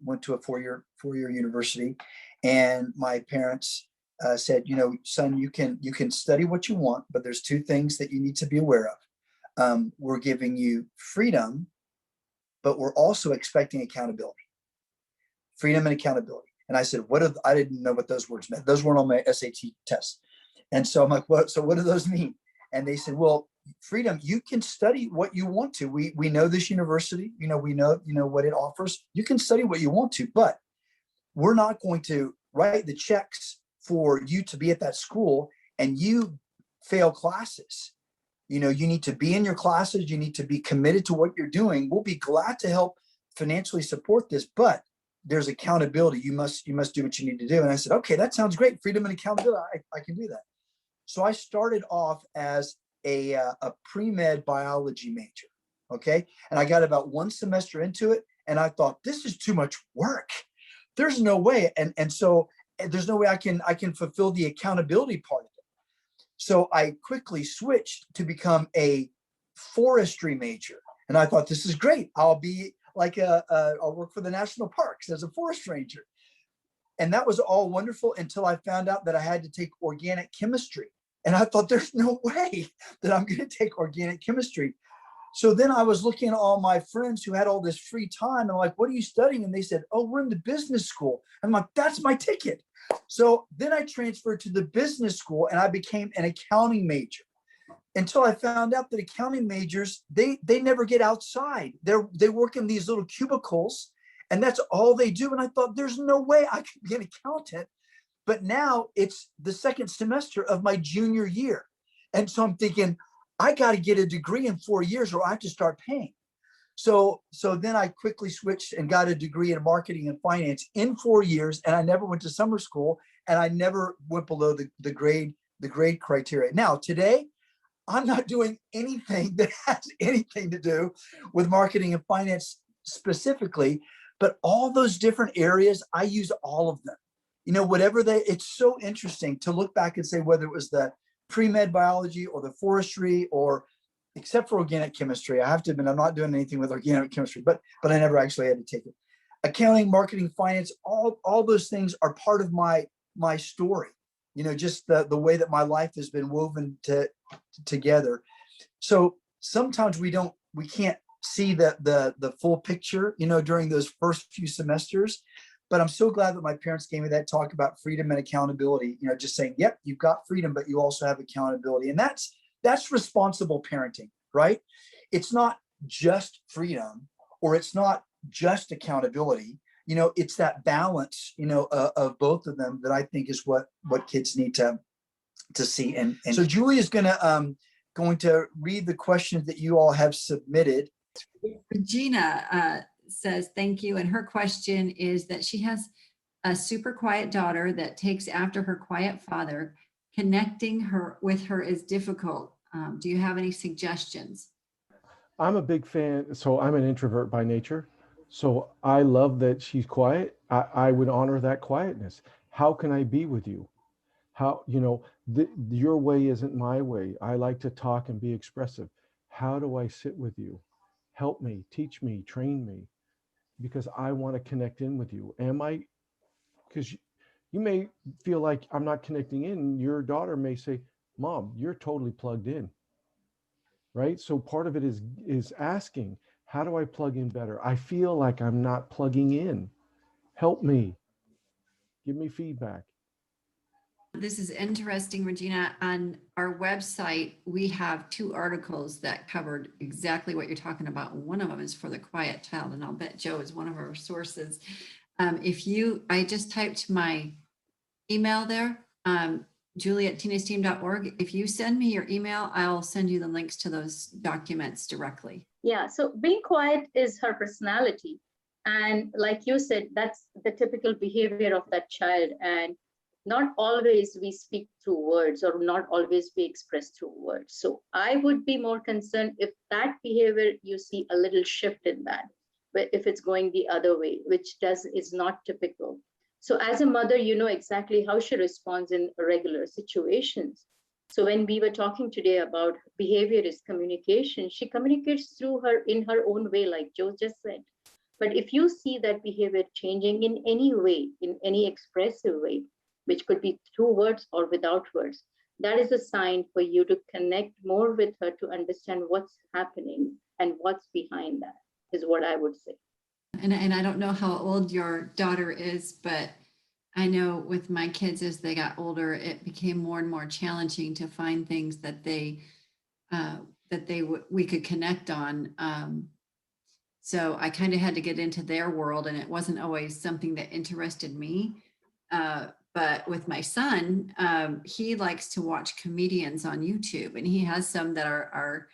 S1: went to a four-year university, and my parents said, you know, son, you can study what you want, but there's two things that you need to be aware of. We're giving you freedom, but we're also expecting accountability. Freedom and accountability. And I said, I didn't know what those words meant. Those weren't on my SAT test. And so I'm like, what do those mean? And they said, well, freedom, you can study what you want to. We know this university, we know what it offers. You can study what you want to, but we're not going to write the checks for you to be at that school and you fail classes. You need to be in your classes. You need to be committed to what you're doing. We'll be glad to help financially support this, but there's accountability. You must do what you need to do. And I said, okay, that sounds great. Freedom and accountability. I can do that. So I started off as a pre-med biology major. Okay. And I got about one semester into it, and I thought, this is too much work. There's no way. And so there's no way I can fulfill the accountability part of it. So I quickly switched to become a forestry major. And I thought, this is great. I'll be like I'll work for the national parks as a forest ranger. And that was all wonderful until I found out that I had to take organic chemistry. And I thought, there's no way that I'm going to take organic chemistry. So then I was looking at all my friends who had all this free time, and I'm like, what are you studying? And they said, oh, we're in the business school. And I'm like, that's my ticket. So then I transferred to the business school, and I became an accounting major, until I found out that accounting majors, they never get outside. They work in these little cubicles, and that's all they do. And I thought, there's no way I could be an accountant. But now it's the second semester of my junior year. And so I'm thinking, I got to get a degree in 4 years or I have to start paying. So then I quickly switched and got a degree in marketing and finance in 4 years. And I never went to summer school, and I never went below the grade criteria. Now, today, I'm not doing anything that has anything to do with marketing and finance specifically, but all those different areas, I use all of them. It's so interesting to look back and say, whether it was the pre-med biology or the forestry, or except for organic chemistry, I have to admit, I'm not doing anything with organic chemistry, but I never actually had to take it. Accounting, marketing, finance, all those things are part of my story. Just the way that my life has been woven together. So sometimes we can't see the full picture, during those first few semesters. But I'm so glad that my parents gave me that talk about freedom and accountability, just saying, yep, you've got freedom, but you also have accountability. And that's responsible parenting, right? It's not just freedom, or it's not just accountability. It's that balance, of both of them that I think is what kids need to see. And so Julie is going to read the questions that you all have submitted.
S5: Regina says thank you, and her question is that she has a super quiet daughter that takes after her quiet father. Connecting her with her is difficult. Do you have any suggestions?
S3: I'm a big fan. So I'm an introvert by nature. So I love that she's quiet. I would honor that quietness. How can I be with you? How, your way isn't my way. I like to talk and be expressive. How do I sit with you? Help me, teach me, train me, because I want to connect in with you. Because you may feel like I'm not connecting in. Your daughter may say, Mom, you're totally plugged in. Right? So part of it is asking, how do I plug in better? I feel like I'm not plugging in. Help me. Give me feedback.
S5: This is interesting, Regina. On our website, we have 2 articles that covered exactly what you're talking about. One of them is for the quiet child, and I'll bet Joe is one of our sources. I just typed my email there, julie@teenagesteam.org. If you send me your email, I'll send you the links to those documents directly.
S4: Yeah, so being quiet is her personality. And like you said, that's the typical behavior of that child. And not always we speak through words, or not always we express through words. So I would be more concerned if that behavior, you see a little shift in that, but if it's going the other way, which is not typical. So as a mother, you know exactly how she responds in regular situations. So when we were talking today about behavior is communication, she communicates in her own way, like Joe just said. But if you see that behavior changing in any way, in any expressive way, which could be through words or without words, that is a sign for you to connect more with her to understand what's happening and what's behind that, is what I would say.
S5: And I don't know how old your daughter is, but I know with my kids, as they got older, it became more and more challenging to find things that we could connect on. So I kind of had to get into their world, and it wasn't always something that interested me. But with my son, he likes to watch comedians on YouTube, and he has some that are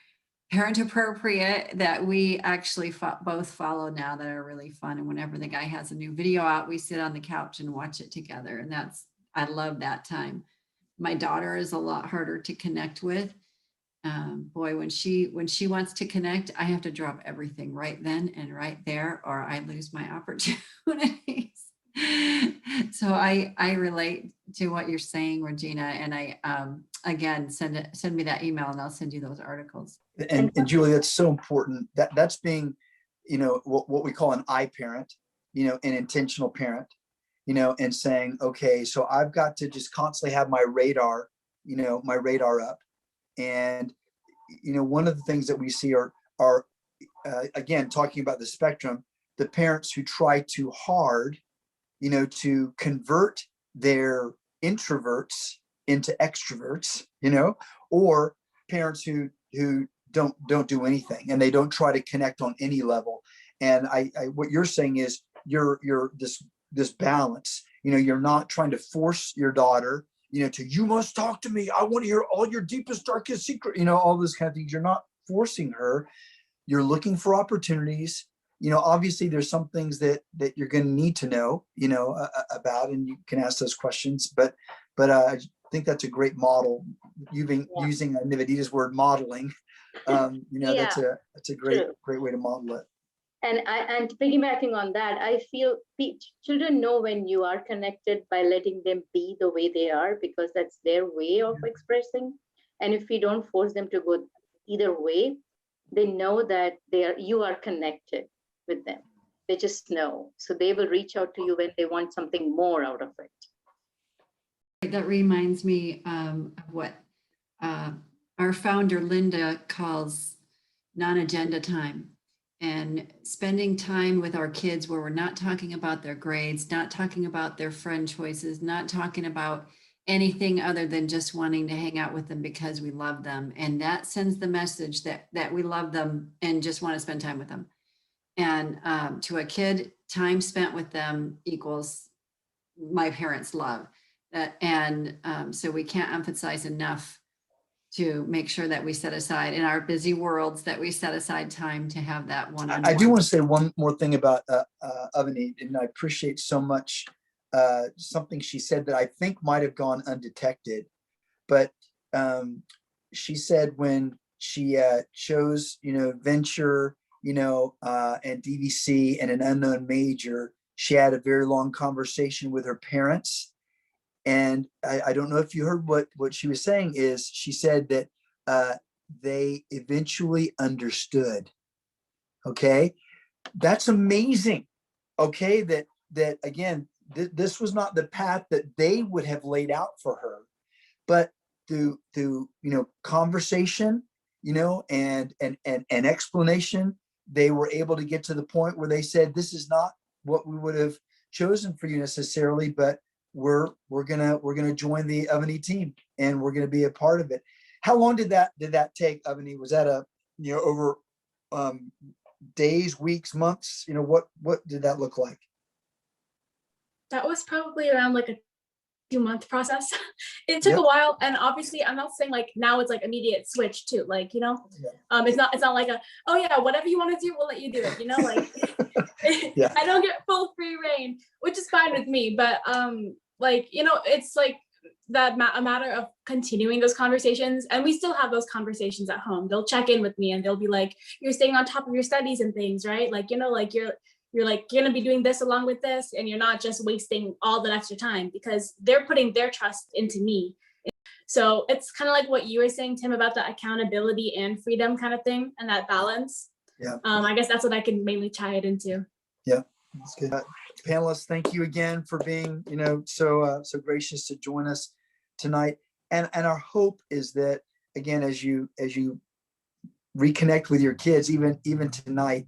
S5: parent appropriate that we actually both follow now that are really fun. And whenever the guy has a new video out, we sit on the couch and watch it together. And I love that time. My daughter is a lot harder to connect with. Boy, when she wants to connect, I have to drop everything right then and right there, or I lose my opportunities. So I relate to what you're saying, Regina, and I again send me that email and I'll send you those articles.
S1: And Julie, that's so important. That's being, what we call an I parent, an intentional parent, and saying, okay, so I've got to just constantly have my radar up. And, one of the things that we see are again, talking about the spectrum, the parents who try too hard, to convert their introverts into extroverts, or parents who don't do anything, and they don't try to connect on any level. And I what you're saying is you're this balance, you're not trying to force your daughter, you must talk to me. I want to hear all your deepest, darkest secret, all those kind of things. You're not forcing her. You're looking for opportunities. Obviously there's some things that you're going to need to know, about, and you can ask those questions, but I think that's a great model. Using Nivedita's word, modeling, that's a great way to model it.
S4: And piggybacking on that, I feel children know when you are connected by letting them be the way they are, because that's their way of expressing. And if we don't force them to go either way, they know that you are connected with them. They just know. So they will reach out to you when they want something more out of it.
S5: That reminds me of what our founder, Linda, calls non-agenda time. And spending time with our kids where we're not talking about their grades, not talking about their friend choices, not talking about anything other than just wanting to hang out with them because we love them. And that sends the message that we love them and just want to spend time with them. And to a kid, time spent with them equals my parents' love. So we can't emphasize enough to make sure that we set aside in our busy worlds, that we set aside time to have that one-on-one.
S1: I do want to say one more thing about Avani, and I appreciate so much something she said that I think might have gone undetected, but she said when she chose, venture, and DVC and an unknown major, she had a very long conversation with her parents. And I don't know if you heard what she was saying is she said that they eventually understood. Okay. That's amazing. Okay. That again, this was not the path that they would have laid out for her, but through conversation, and explanation, they were able to get to the point where they said, this is not what we would have chosen for you necessarily, but we're gonna join the Avani team and we're gonna be a part of it. How long did that take, Avani? Was that over days, weeks, months? What did that look like?
S2: That was probably around like a 2-month process. It took a while, and obviously I'm not saying like now it's like immediate switch too, like it's not like oh yeah, whatever you want to do, we'll let you do it, like I don't get full free reign, which is fine with me, but like, you know, it's like that a matter of continuing those conversations. And we still have those conversations at home. They'll check in with me and they'll be like, you're staying on top of your studies and things, right? Like, you know, like you're like, you're gonna be doing this along with this, and you're not just wasting all that extra time, because they're putting their trust into me. So it's kind of like what you were saying, Tim, about the accountability and freedom kind of thing, and that balance.
S1: Yeah.
S2: I guess that's what I can mainly tie it into.
S1: Yeah, that's good. Panelists, thank you again for being, you know, so gracious to join us tonight. And our hope is that, again, as you reconnect with your kids, even tonight,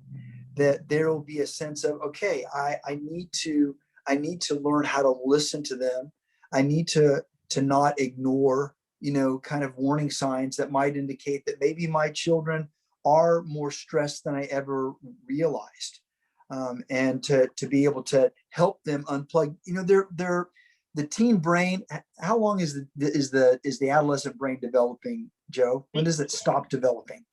S1: that there will be a sense of, okay, I need to learn how to listen to them. I need to not ignore, you know, kind of warning signs that might indicate that maybe my children are more stressed than I ever realized. And to be able to help them unplug, you know, the teen brain. How long is the adolescent brain developing, Joe? When does it stop developing?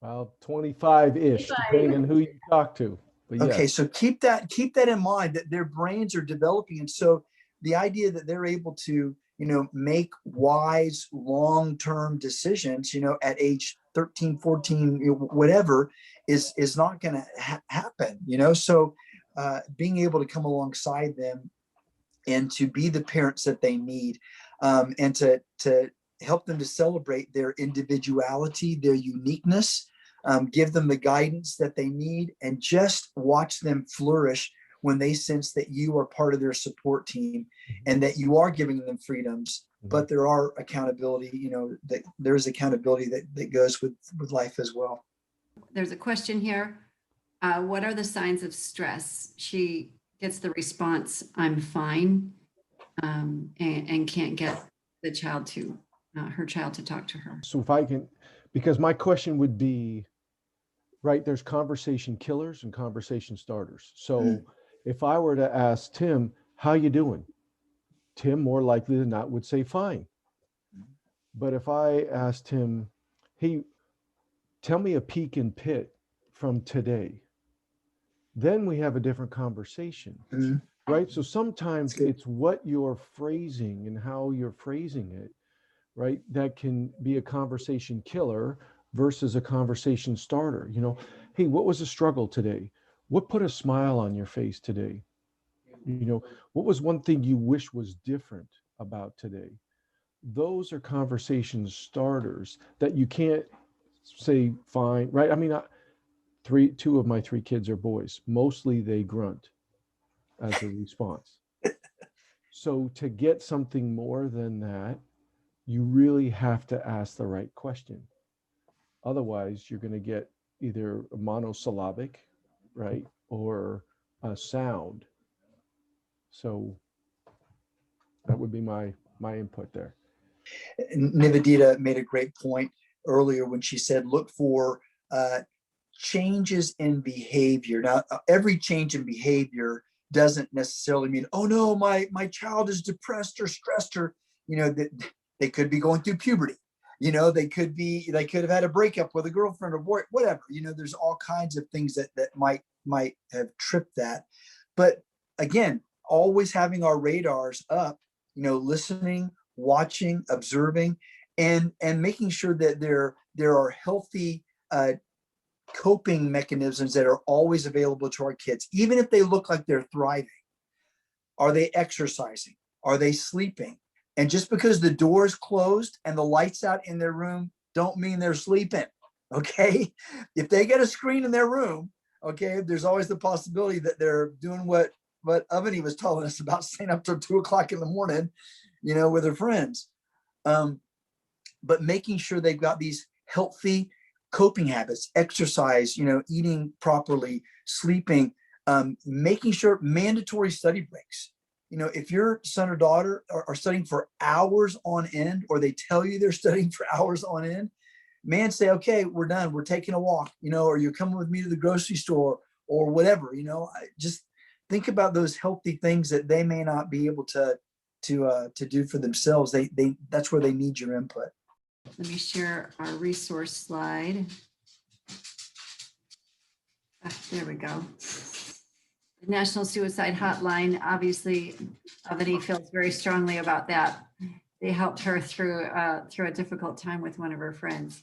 S3: Well, 25-ish, depending on who you talk to. But
S1: Okay,
S3: yes.
S1: so keep that in mind, that their brains are developing. And so the idea that they're able to, you know, make wise long-term decisions, you know, at age 13, 14, you know, whatever, is not going to happen, you know. So being able to come alongside them and to be the parents that they need, and to help them to celebrate their individuality, their uniqueness, give them the guidance that they need, and just watch them flourish when they sense that you are part of their support team and that you are giving them freedoms, but there are accountability, you know, that there's accountability that goes with life as well.
S5: There's a question here. What are the signs of stress? She gets the response, I'm fine, and can't get the child to, her child to talk to her.
S3: So if I can, because my question would be, right, there's conversation killers and conversation starters. So if I were to ask Tim, how you doing? Tim, more likely than not, would say fine. But if I asked him, hey, tell me a peek and pit from today, then we have a different conversation, right? So sometimes it's what you're phrasing and how you're phrasing it, right? That can be a conversation killer versus a conversation starter. You know, hey, what was the struggle today? What put a smile on your face today? You know, what was one thing you wish was different about today? Those are conversation starters that you can't say fine, right? I mean, two of my three kids are boys. Mostly they grunt as a response. So to get something more than that, you really have to ask the right question. Otherwise, you're going to get either a monosyllabic, right, or a sound. So that would be my input there.
S1: Nivedita made a great point earlier when she said, look for changes in behavior. Now, every change in behavior doesn't necessarily mean, oh no, my child is depressed or stressed, or, you know, that they could be going through puberty. You know, they could have had a breakup with a girlfriend or boy, whatever. You know, there's all kinds of things that might have tripped that. But again, always having our radars up, you know, listening, watching, observing, and making sure that there are healthy coping mechanisms that are always available to our kids, even if they look like they're thriving. Are they exercising? Are they sleeping? And just because the door is closed and the lights out in their room don't mean they're sleeping. Okay. If they get a screen in their room, okay, there's always the possibility that they're doing what Avani was telling us about, staying up till 2 o'clock in the morning, you know, with their friends. But making sure they've got these healthy coping habits, exercise, you know, eating properly, sleeping, making sure mandatory study breaks. You know, if your son or daughter are studying for hours on end, or they tell you they're studying for hours on end, man, say, okay, we're done. We're taking a walk, you know, or you're coming with me to the grocery store or whatever, you know. Just think about those healthy things that they may not be able to do for themselves. That's where they need your input.
S5: Let me share our resource slide. There we go. The National Suicide Hotline, obviously, Avani feels very strongly about that. They helped her through a difficult time with one of her friends.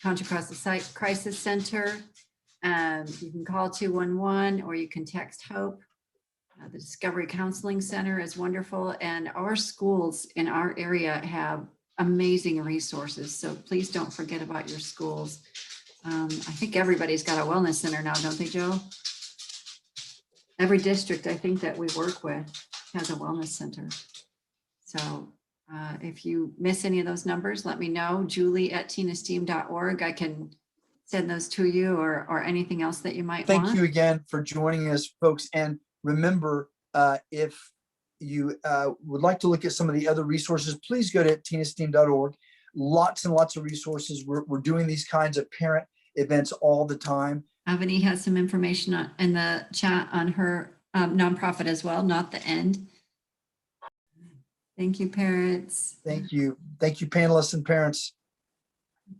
S5: Contra Costa Crisis Center, you can call 211 or you can text HOPE. The Discovery Counseling Center is wonderful, and our schools in our area have amazing resources. So please don't forget about your schools. I think everybody's got a wellness center now, don't they, Joe? Every district I think that we work with has a wellness center. So if you miss any of those numbers, let me know. Julie@teenesteam.org. I can send those to you, or anything else that you might want.
S1: Thank you again for joining us, folks. And remember, if you would like to look at some of the other resources, please go to teenesteam.org. Lots and lots of resources. We're doing these kinds of parent events all the time.
S5: Avani has some information in the chat on her nonprofit as well, Not the End. Thank you, parents.
S1: Thank you. Thank you, panelists and parents.